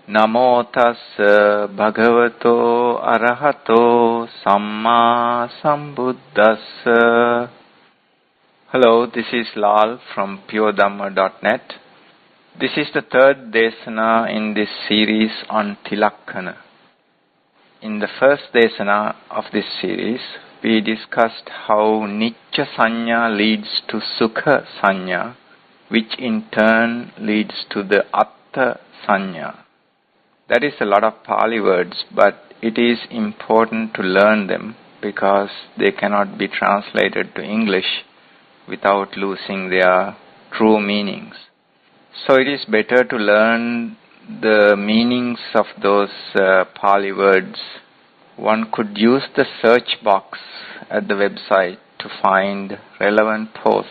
Namo tassa bhagavato arahato samma sambuddhassa. Hello, this is Lal from puredhamma.net. This is the third Desana in this series on Tilakkhana. In the first Desana of this series, we discussed how Nicca Sanya leads to Sukha Sanya, which in turn leads to the Atta Sanya. That is a lot of Pali words, but it is important to learn them because they cannot be translated to English without losing their true meanings. So it is better to learn the meanings of those Pali words. One could use the search box at the website to find relevant posts.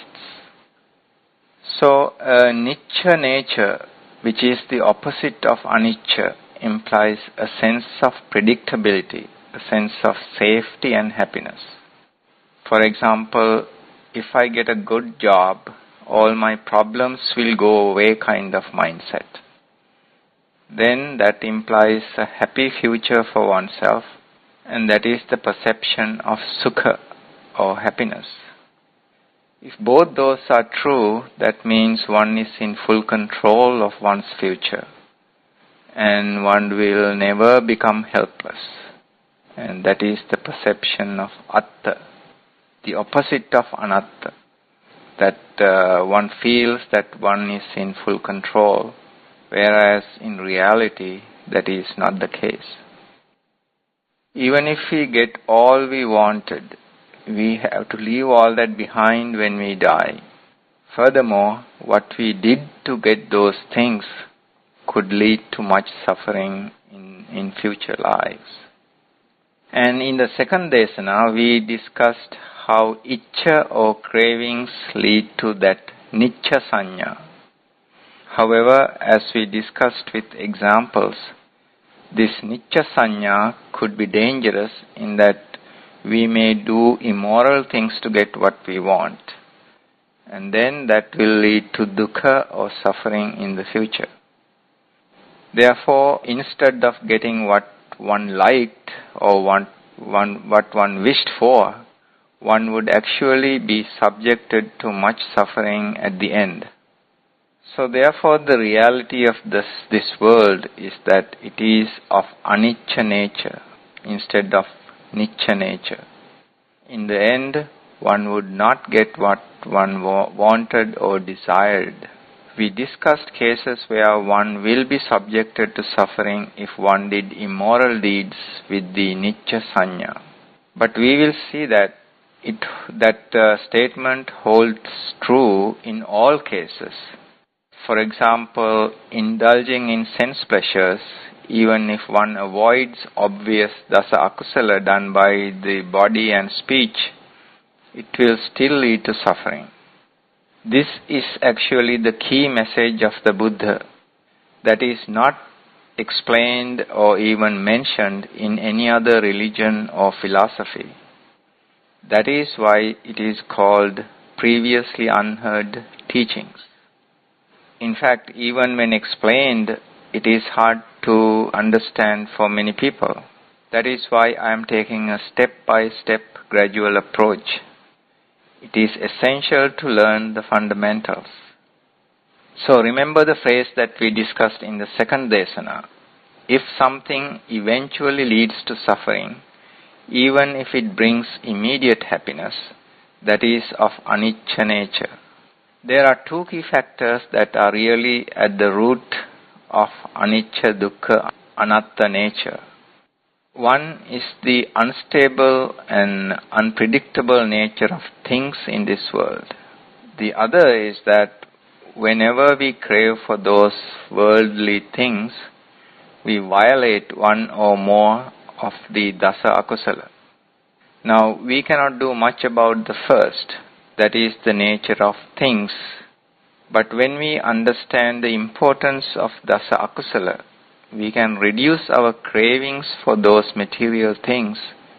So Nicca nature, which is the opposite of Anicca, implies a sense of predictability, a sense of safety and happiness. For example, if I get a good job, all my problems will go away kind of mindset. Then that implies a happy future for oneself, and that is the perception of sukha or happiness. If both those are true, that means one is in full control of one's future, and one will never become helpless. And that is the perception of atta, the opposite of anatta, that one feels that one is in full control, whereas in reality that is not the case. Even if we get all we wanted, we have to leave all that behind when we die. Furthermore, what we did to get those things could lead to much suffering in future lives. And in the second Desana, we discussed how Iccha or cravings lead to that Nicca Sanya. However, as we discussed with examples, this Nicca Sanya could be dangerous in that we may do immoral things to get what we want, and then that will lead to dukkha or suffering in the future. Therefore, instead of getting what one liked or what one wished for, one would actually be subjected to much suffering at the end. So therefore, the reality of this world is that it is of anicca nature instead of nicca nature. In the end, one would not get what one wanted or desired. We discussed cases where one will be subjected to suffering if one did immoral deeds with the Nicca Sanya. But we will see that that statement holds true in all cases. For example, indulging in sense pleasures, even if one avoids obvious dasa akusala done by the body and speech, it will still lead to suffering. This is actually the key message of the Buddha that is not explained or even mentioned in any other religion or philosophy. That is why it is called previously unheard teachings. In fact, even when explained, it is hard to understand for many people. That is why I am taking a step-by-step gradual approach. It is essential to learn the fundamentals. So remember the phrase that we discussed in the second Desana. If something eventually leads to suffering, even if it brings immediate happiness, that is of anicca nature. There are two key factors that are really at the root of anicca, dukkha, anatta nature. One is the unstable and unpredictable nature of things in this world. The other is that whenever we crave for those worldly things, we violate one or more of the dasa akusala. Now, we cannot do much about the first, that is the nature of things. But when we understand the importance of dasa akusala, we can reduce our cravings for those material things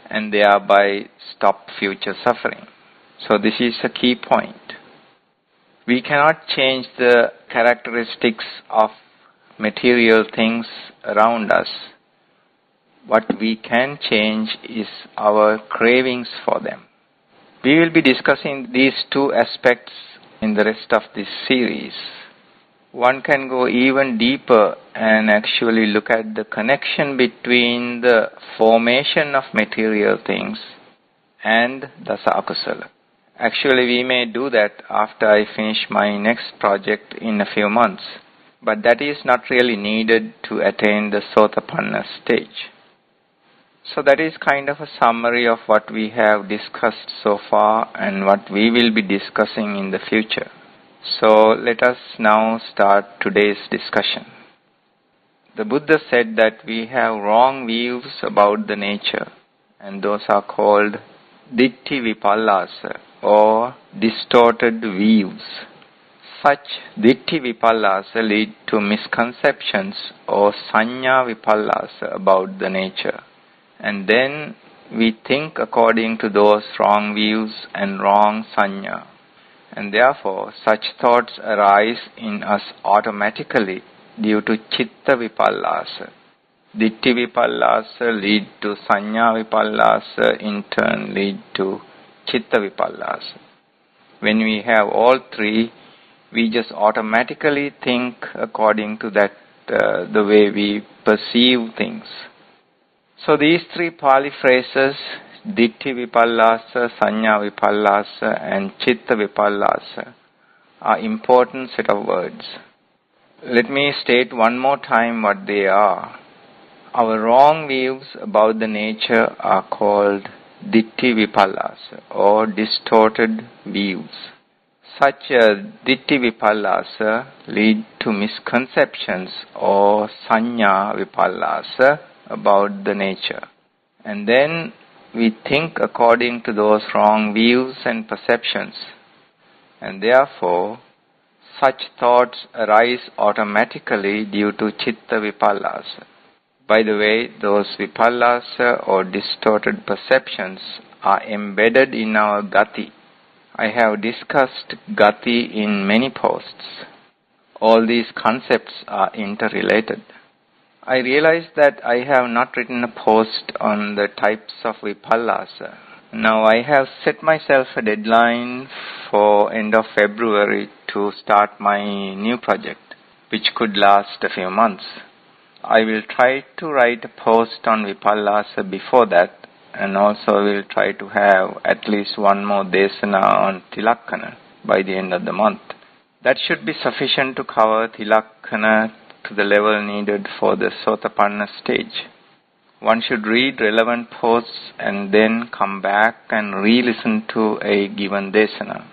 and thereby stop future suffering. So this is a key point. We cannot change the characteristics of material things around us. What we can change is our cravings for them. We will be discussing these two aspects in the rest of this series. One can go even deeper and actually look at the connection between the formation of material things and dasa akusala. Actually, we may do that after I finish my next project in a few months, but that is not really needed to attain the sotapanna stage. So that is kind of a summary of what we have discussed so far and what we will be discussing in the future. So let us now start today's discussion. The Buddha said that we have wrong views about the nature, and those are called Ditti Vipallasa or distorted views. Such Ditti Vipallasa lead to misconceptions or Sanya Vipallasa about the nature. And then we think according to those wrong views and wrong sanya. And therefore, such thoughts arise in us automatically due to chitta vipallasa. Ditti vipallasa lead to sanya vipallasa, in turn lead to chitta vipallasa. When we have all three, we just automatically think according to that, the way we perceive things. So these three Pali phrases, Ditti Vipallasa, Sanya Vipallasa and Chitta Vipallasa, are important set of words. Let me state one more time what they are. Our wrong views about the nature are called Ditti Vipallasa or distorted views. Such a Ditti Vipallasa lead to misconceptions or Sanya Vipallasa about the nature. And then we think according to those wrong views and perceptions. And therefore, such thoughts arise automatically due to chitta vipallasa. By the way, those vipallasa or distorted perceptions are embedded in our gati. I have discussed gati in many posts. All these concepts are interrelated. I realized that I have not written a post on the types of vipallasa. Now I have set myself a deadline for end of February to start my new project, which could last a few months. I will try to write a post on vipallasa before that, and also will try to have at least one more Desana on Tilakkhana by the end of the month. That should be sufficient to cover Tilakkhana to the level needed for the sotapanna stage. One should read relevant posts and then come back and re-listen to a given desana.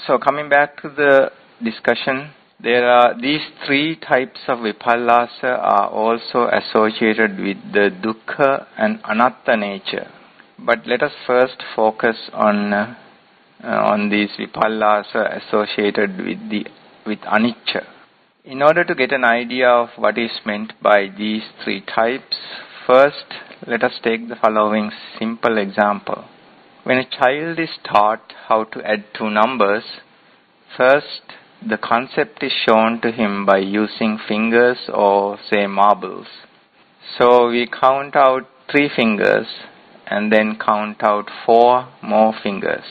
So coming back to the discussion, there are these three types of vipallasa are also associated with the dukkha and anatta nature. But let us first focus on these vipallasa associated with anicca. In order to get an idea of what is meant by these three types, first let us take the following simple example. When a child is taught how to add two numbers, first the concept is shown to him by using fingers or say marbles. So we count out 3 fingers and then count out 4 more fingers.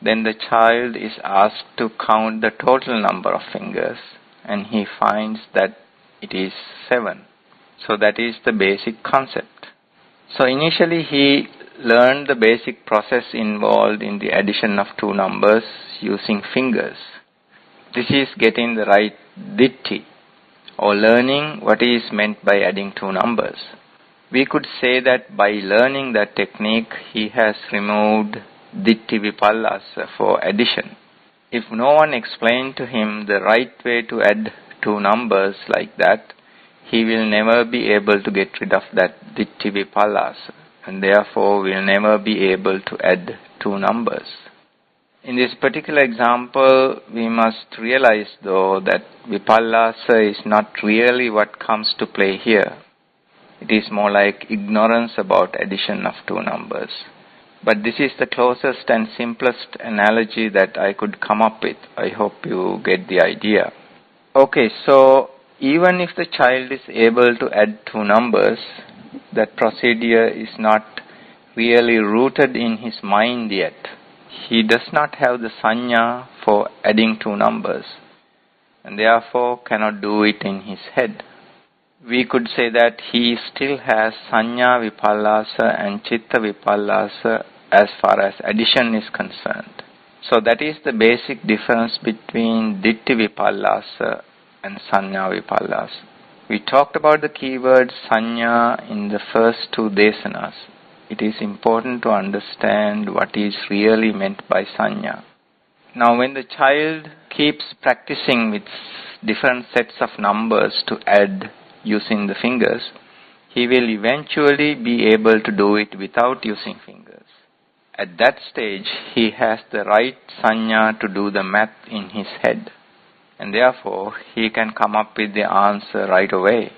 Then the child is asked to count the total number of fingers, and he finds that it is 7. So that is the basic concept. So initially he learned the basic process involved in the addition of 2 numbers using fingers. This is getting the right ditti, or learning what is meant by adding 2 numbers. We could say that by learning that technique, he has removed ditti vipallasa for addition. If no one explained to him the right way to add 2 numbers like that, he will never be able to get rid of that ditti vipallasa, and therefore will never be able to add 2 numbers. In this particular example, we must realize though that vipallasa is not really what comes to play here. It is more like ignorance about addition of 2 numbers. But this is the closest and simplest analogy that I could come up with. I hope you get the idea. Okay, so Even if the child is able to add two numbers, that procedure is not really rooted in his mind yet. He does not have the sanya for adding two numbers, and therefore cannot do it in his head. We could say that he still has Sanna Vipallasa and Chitta Vipallasa as far as addition is concerned. So that is the basic difference between Ditti Vipallasa and Sanna Vipallasa. We talked about the keyword Sanya in the first two Desanas. It is important to understand what is really meant by Sanya. Now when the child keeps practicing with different sets of numbers to add using the fingers, he will eventually be able to do it without using fingers. At that stage, he has the right sanya to do the math in his head, and therefore he can come up with the answer right away.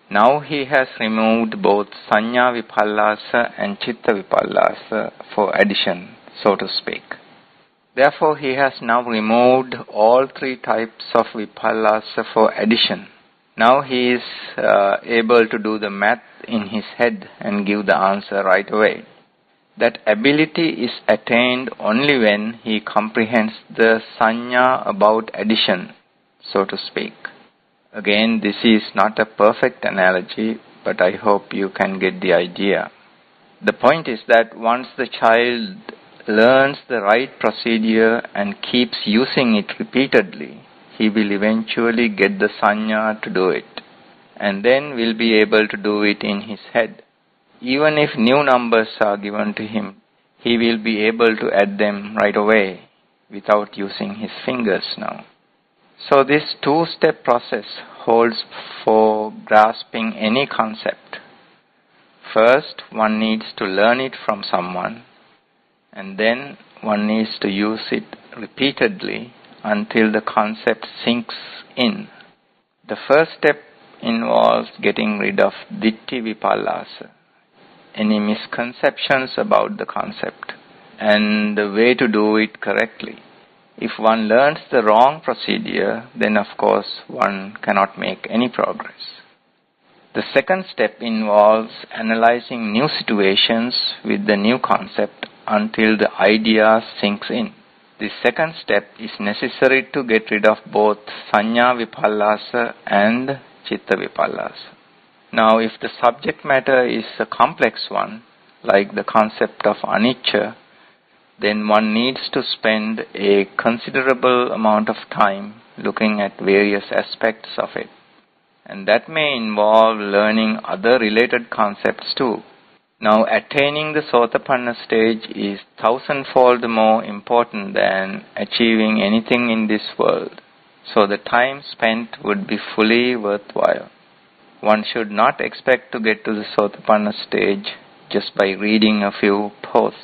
Now he has removed both Sanya Vipallasa and Chitta Vipallasa for addition, so to speak. Therefore he has now removed all three types of Vipallasa for addition. Now he is able to do the math in his head and give the answer right away. That ability is attained only when he comprehends the sanya about addition, so to speak. Again, this is not a perfect analogy, but I hope you can get the idea. The point is that once the child learns the right procedure and keeps using it repeatedly, he will eventually get the sanya to do it, and then will be able to do it in his head. Even if new numbers are given to him, he will be able to add them right away without using his fingers now. So this two-step process holds for grasping any concept. First, one needs to learn it from someone, and then one needs to use it repeatedly until the concept sinks in. The first step involves getting rid of Ditti Vipallasa, any misconceptions about the concept, and the way to do it correctly. If one learns the wrong procedure, then of course one cannot make any progress. The second step involves analyzing new situations with the new concept until the idea sinks in. The second step is necessary to get rid of both Sanya Vipallasa and Chitta Vipallasa. Now, if the subject matter is a complex one, like the concept of anicca, then one needs to spend a considerable amount of time looking at various aspects of it. And that may involve learning other related concepts too. Now, attaining the Sotapanna stage is thousandfold more important than achieving anything in this world. So the time spent would be fully worthwhile. One should not expect to get to the Sotapanna stage just by reading a few posts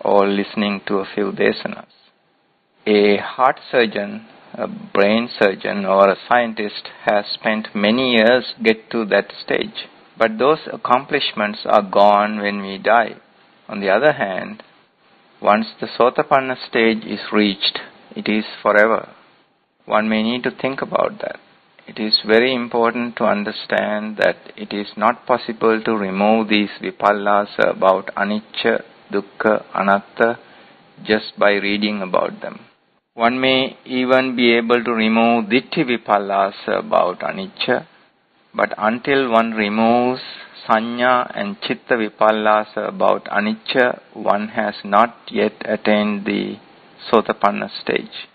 or listening to a few desanas. A heart surgeon, a brain surgeon, or a scientist has spent many years to get to that stage. But those accomplishments are gone when we die. On the other hand, once the Sotapanna stage is reached, it is forever. One may need to think about that. It is very important to understand that it is not possible to remove these vipallasa about anicca, dukkha, anatta just by reading about them. One may even be able to remove ditti vipallasa about anicca, but until one removes sanya and chitta vipallasa about anicca, one has not yet attained the Sotapanna stage.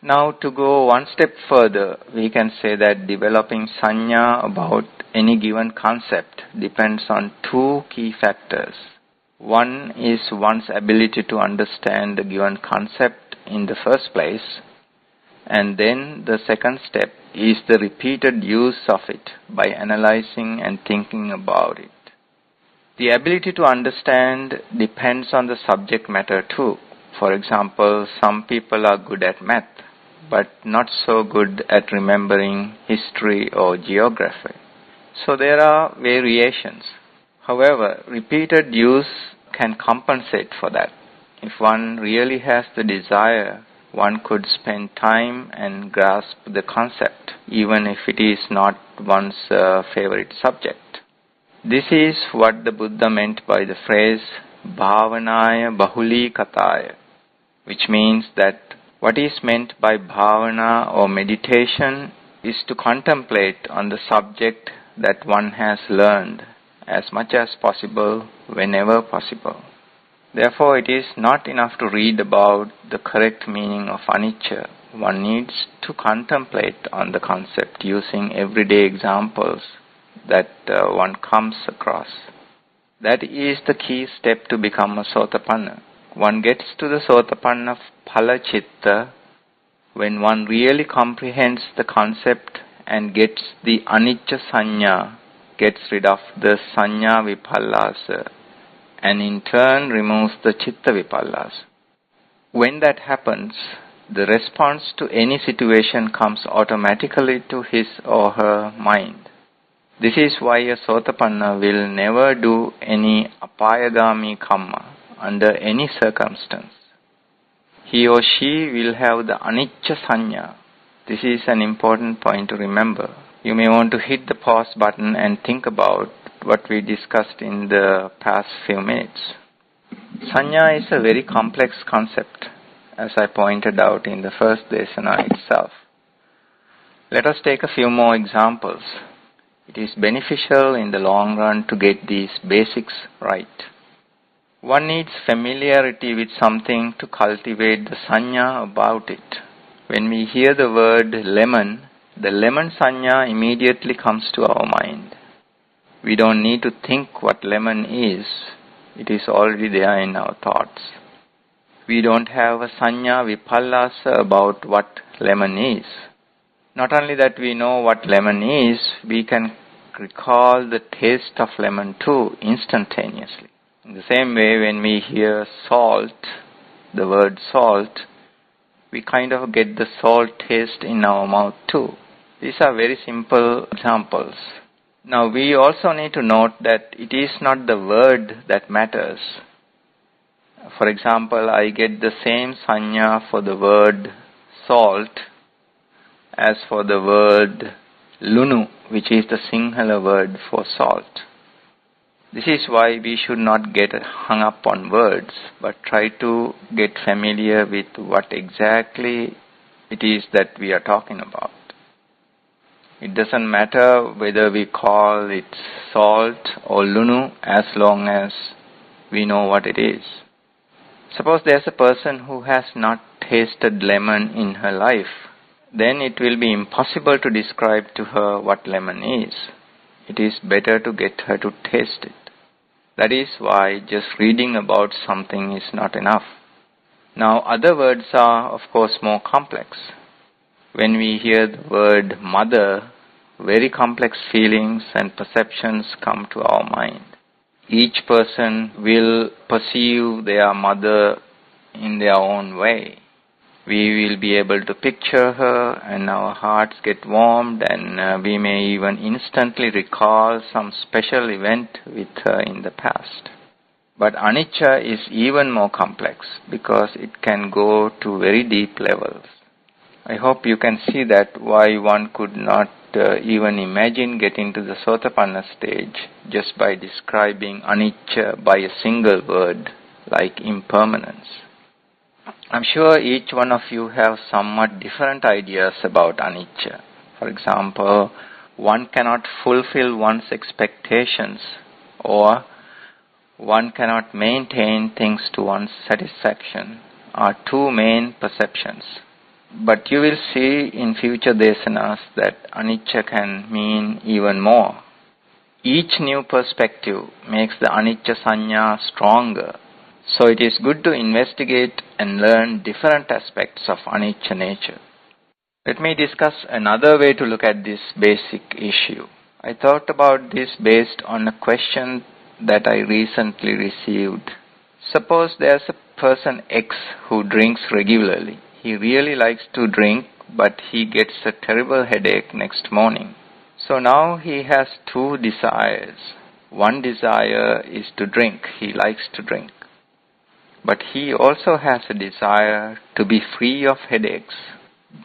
Now, to go one step further, we can say that developing sanya about any given concept depends on two key factors. One is one's ability to understand the given concept in the first place, and then the second step is the repeated use of it by analyzing and thinking about it. The ability to understand depends on the subject matter too. For example, some people are good at math, but not so good at remembering history or geography. So there are variations. However, repeated use can compensate for that. If one really has the desire one could spend time and grasp the concept, even if it is not one's favorite subject. This is what the Buddha meant by the phrase bhavanaya bahuli kataya, which means that what is meant by bhavana or meditation is to contemplate on the subject that one has learned as much as possible, whenever possible. Therefore, it is not enough to read about the correct meaning of anicca. One needs to contemplate on the concept using everyday examples that one comes across. That is the key step to become a Sotapanna. One gets to the Sotapanna phala chitta when one really comprehends the concept and gets the anicca sanya, gets rid of the Sanna Vipallasa, and in turn removes the chitta vipallasa. When that happens, the response to any situation comes automatically to his or her mind. This is why a Sotapanna will never do any apayagami kamma under any circumstance. He or she will have the anicca sanya. This is an important point to remember. You may want to hit the pause button and think about what we discussed in the past few minutes. Sanya is a very complex concept, as I pointed out in the first Desana itself. Let us take a few more examples. It is beneficial in the long run to get these basics right. One needs familiarity with something to cultivate the sanya about it. When we hear the word lemon, the lemon sanya immediately comes to our mind. We don't need to think what lemon is. It is already there in our thoughts. We don't have a sanya vipallasa about what lemon is. Not only that we know what lemon is, we can recall the taste of lemon too instantaneously. In the same way, when we hear salt, the word salt, we kind of get the salt taste in our mouth too. These are very simple examples. Now we also need to note that it is not the word that matters. For example, I get the same sanya for the word salt as for the word lunu, which is the Sinhala word for salt. This is why we should not get hung up on words, but try to get familiar with what exactly it is that we are talking about. It doesn't matter whether we call it salt or lunu as long as we know what it is. Suppose there's a person who has not tasted lemon in her life. Then it will be impossible to describe to her what lemon is. It is better to get her to taste it. That is why just reading about something is not enough. Now other words are of course more complex. When we hear the word mother, very complex feelings and perceptions come to our mind. Each person will perceive their mother in their own way. We will be able to picture her and our hearts get warmed, and we may even instantly recall some special event with her in the past. But anicca is even more complex because it can go to very deep levels. I hope you can see that why one could not even imagine getting to the Sotapanna stage just by describing anicca by a single word like impermanence. I'm sure each one of you have somewhat different ideas about anicca. For example, one cannot fulfill one's expectations, or one cannot maintain things to one's satisfaction, are two main perceptions. But you will see in future desanas that anicca can mean even more. Each new perspective makes the anicca sanya stronger. So it is good to investigate and learn different aspects of anicca nature. Let me discuss another way to look at this basic issue. I thought about this based on a question that I recently received. Suppose there's a person X who drinks regularly. He really likes to drink, but he gets a terrible headache next morning. So now he has two desires. One desire is to drink. He likes to drink. but he also has a desire to be free of headaches.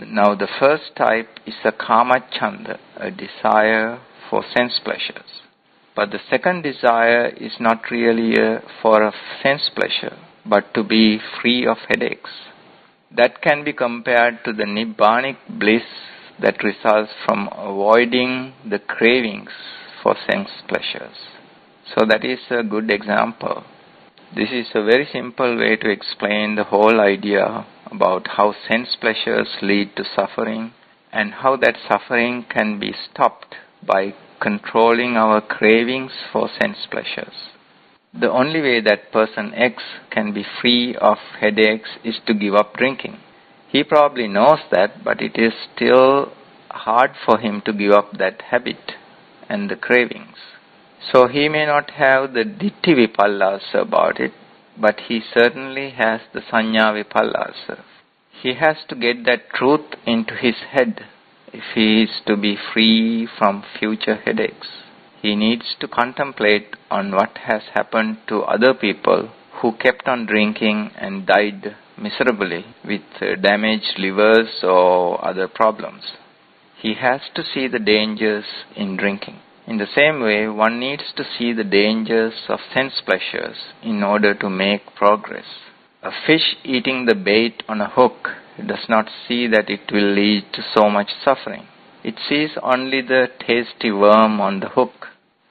Now the first type is a kama chanda, a desire for sense pleasures. But the second desire is not really for a sense pleasure, but to be free of headaches. That can be compared to the nibbanic bliss that results from avoiding the cravings for sense pleasures. So that is a good example. This is a very simple way to explain the whole idea about how sense pleasures lead to suffering and how that suffering can be stopped by controlling our cravings for sense pleasures. The only way that person X can be free of headaches is to give up drinking. He probably knows that, but it is still hard for him to give up that habit and the cravings. So he may not have the Ditti Vipallasa about it, but he certainly has the Sanya Vipallasa. He has to get that truth into his head if he is to be free from future headaches. He needs to contemplate on what has happened to other people who kept on drinking and died miserably with damaged livers or other problems. He has to see the dangers in drinking. In the same way, one needs to see the dangers of sense pleasures in order to make progress. A fish eating the bait on a hook does not see that it will lead to so much suffering. It sees only the tasty worm on the hook.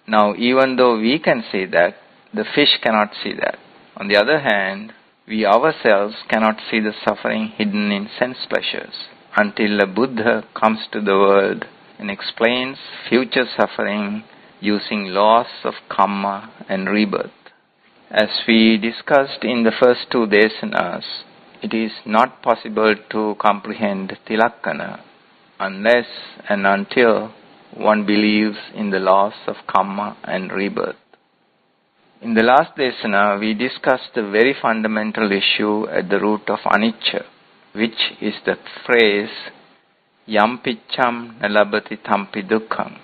Now, even though we can see that, the fish cannot see that. On the other hand, we ourselves cannot see the suffering hidden in sense pleasures until a Buddha comes to the world and explains future suffering using laws of karma and rebirth. As we discussed in the first two Desanas, it is not possible to comprehend Tilakkhana unless and until one believes in the laws of karma and rebirth. In the last Desana, we discussed the very fundamental issue at the root of anicca, which is the phrase Yam picham nalabati tampi dukkham.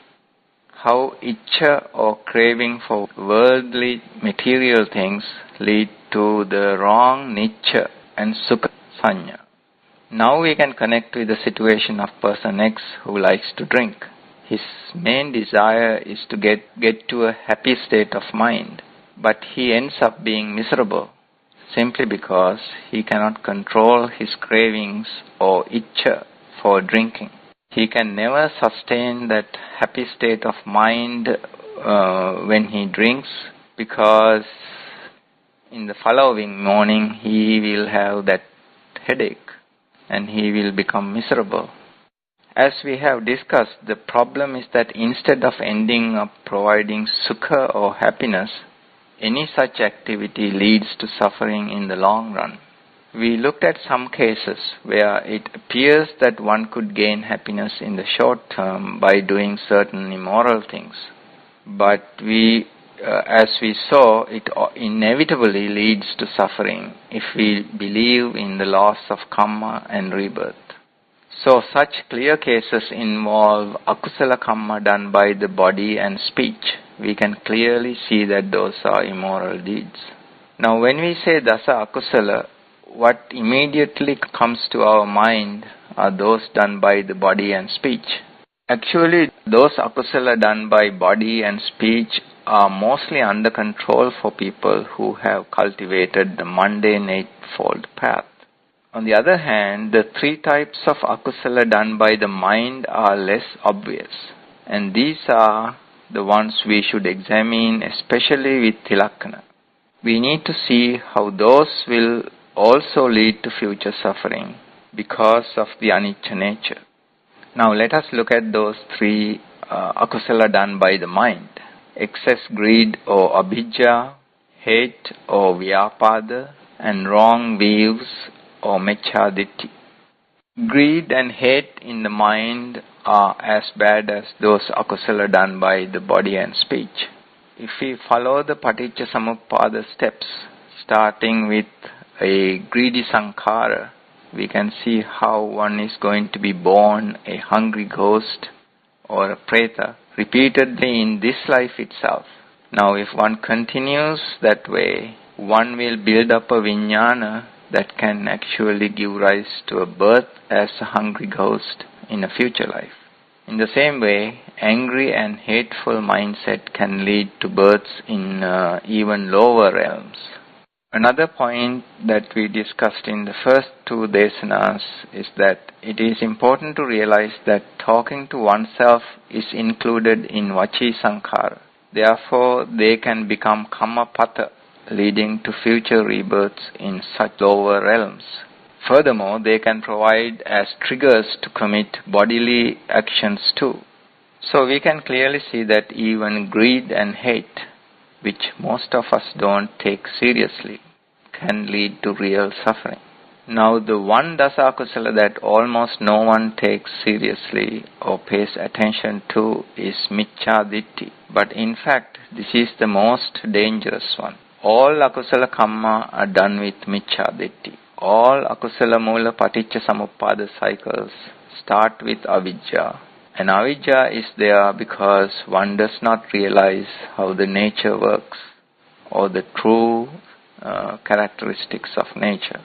How iccha or craving for worldly material things lead to the wrong nicca and sukha sanya. Now we can connect with the situation of person X who likes to drink. His main desire is to get to a happy state of mind, but he ends up being miserable simply because he cannot control his cravings or iccha for drinking. He can never sustain that happy state of mind when he drinks, because in the following morning he will have that headache and he will become miserable. As we have discussed, the problem is that instead of ending up providing sukha or happiness, any such activity leads to suffering in the long run. We looked at some cases where it appears that one could gain happiness in the short term by doing certain immoral things. But as we saw, it inevitably leads to suffering if we believe in the laws of karma and rebirth. So such clear cases involve akusala karma done by the body and speech. We can clearly see that those are immoral deeds. Now when we say dasa akusala, what immediately comes to our mind are those done by the body and speech. Actually, those akusala done by body and speech are mostly under control for people who have cultivated the mundane eightfold path. On the other hand, the three types of akusala done by the mind are less obvious, and these are the ones we should examine, especially with Tilakkhana. We need to see how those will also lead to future suffering because of the anicca nature. Now let us look at those three akusala done by the mind: excess greed or abhijja, hate or vyapada, and wrong views or mecchaditti. Greed and hate in the mind are as bad as those akusala done by the body and speech. If we follow the paticca samuppada steps, starting with a greedy sankhara, we can see how one is going to be born a hungry ghost or a preta repeatedly in this life itself. Now if one continues that way, one will build up a vijnana that can actually give rise to a birth as a hungry ghost in a future life. In the same way, angry and hateful mindset can lead to births in even lower realms. Another point that we discussed in the first two desanas is that it is important to realize that talking to oneself is included in vachi sankhara. Therefore, they can become kammapatha, leading to future rebirths in such lower realms. Furthermore, they can provide as triggers to commit bodily actions too. So we can clearly see that even greed and hate, which most of us don't take seriously, can lead to real suffering. Now, the one dasakusala that almost no one takes seriously or pays attention to is micchaditti. But in fact, this is the most dangerous one. All akusala kamma are done with micchaditti. All akusala mula paticca samuppada cycles start with avidya. And avidya is there because one does not realize how the nature works or the true characteristics of nature.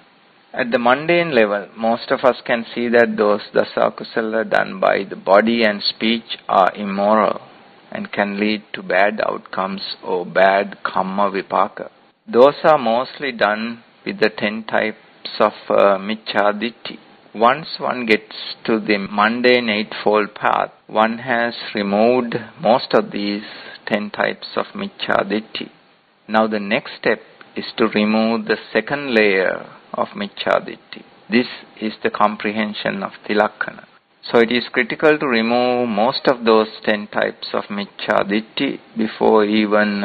At the mundane level, most of us can see that those dasakusala done by the body and speech are immoral and can lead to bad outcomes or bad kamma vipaka. Those are mostly done with the 10 types of micchaditti. Once one gets to the mundane eightfold path, one has removed most of these 10 types of micchaditti. Now the next step is to remove the second layer of micchaditti. This is the comprehension of Tilakkhana. So it is critical to remove most of those 10 types of micchaditti before even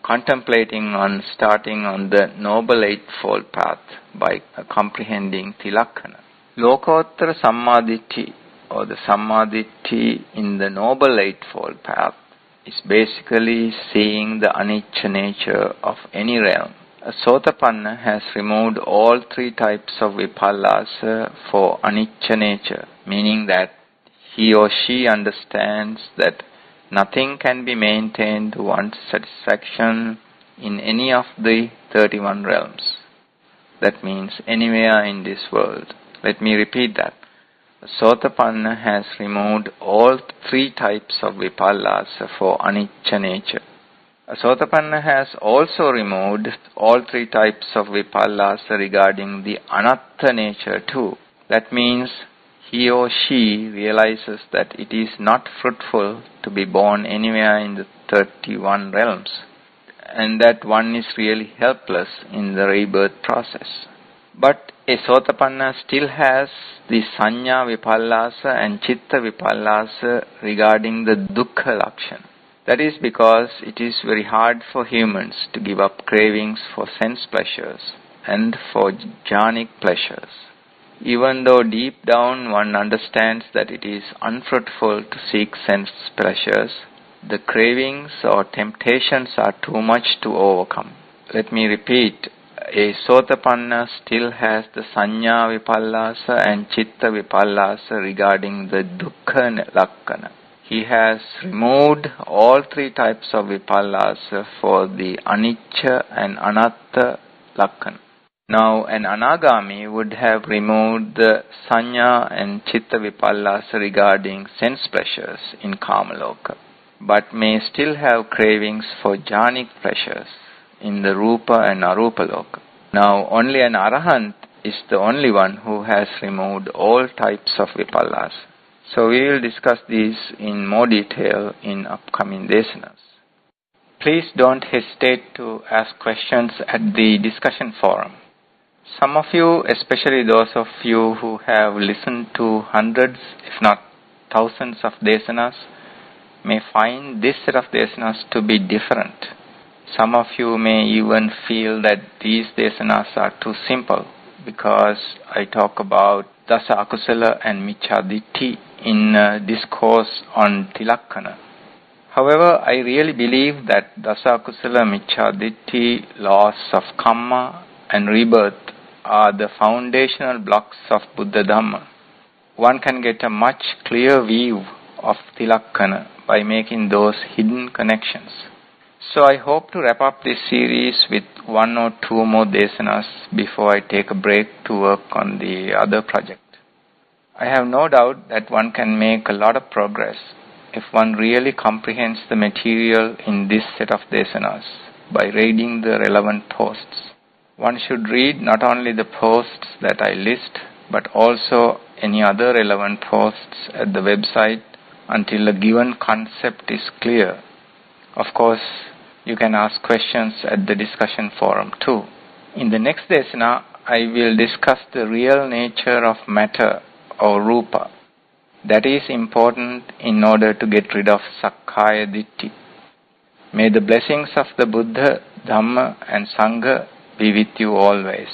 contemplating on starting on the Noble Eightfold Path by comprehending Tilakkhana. Lokottara Sammaditthi, or the Sammaditthi in the Noble Eightfold Path, is basically seeing the anicca nature of any realm. A Sotapanna has removed all 3 types of Vipallasa for anicca nature, meaning that he or she understands that nothing can be maintained to one's satisfaction in any of the 31 realms. That means anywhere in this world. Let me repeat that. A Sotapanna has removed all 3 types of Vipallasa for anicca nature. A Sotapanna has also removed all 3 types of Vipallasa regarding the anatta nature too. That means he or she realizes that it is not fruitful to be born anywhere in the 31 realms, and that one is really helpless in the rebirth process. But a Sotapanna still has the Sanya Vipallasa and Chitta Vipallasa regarding the Dukkha Lakshana. That is because it is very hard for humans to give up cravings for sense pleasures and for jhanic pleasures. Even though deep down one understands that it is unfruitful to seek sense pleasures, the cravings or temptations are too much to overcome. Let me repeat. A Sotapanna still has the Sanya Vipallasa and Chitta Vipallasa regarding the Dukkha Lakkhana. He has removed all 3 types of Vipallasa for the Anicca and Anatta Lakkhana. Now, an Anagami would have removed the Sanya and Chitta Vipallasa regarding sense pleasures in Kamaloka, but may still have cravings for jhanic pleasures in the Rupa and Arupa Loka. Now, only an Arahant is the only one who has removed all types of Vipallasa. So we will discuss these in more detail in upcoming desanas. Please don't hesitate to ask questions at the discussion forum. Some of you, especially those of you who have listened to hundreds, if not thousands of desanas, may find this set of desanas to be different. Some of you may even feel that these desanas are too simple because I talk about Dasa Akusala and Micchaditti in discourse on Tilakkhana. However, I really believe that Dasa Akusala, Micchaditti, laws of Kamma and rebirth are the foundational blocks of Buddha Dhamma. One can get a much clearer view of Tilakkhana by making those hidden connections. So I hope to wrap up this series with one or two more desanas before I take a break to work on the other project. I have no doubt that one can make a lot of progress if one really comprehends the material in this set of desanas by reading the relevant posts. One should read not only the posts that I list, but also any other relevant posts at the website until a given concept is clear. Of course, you can ask questions at the discussion forum too. In the next desana, I will discuss the real nature of matter or rupa. That is important in order to get rid of Sakkaya Ditthi. May the blessings of the Buddha, Dhamma and Sangha be with you always.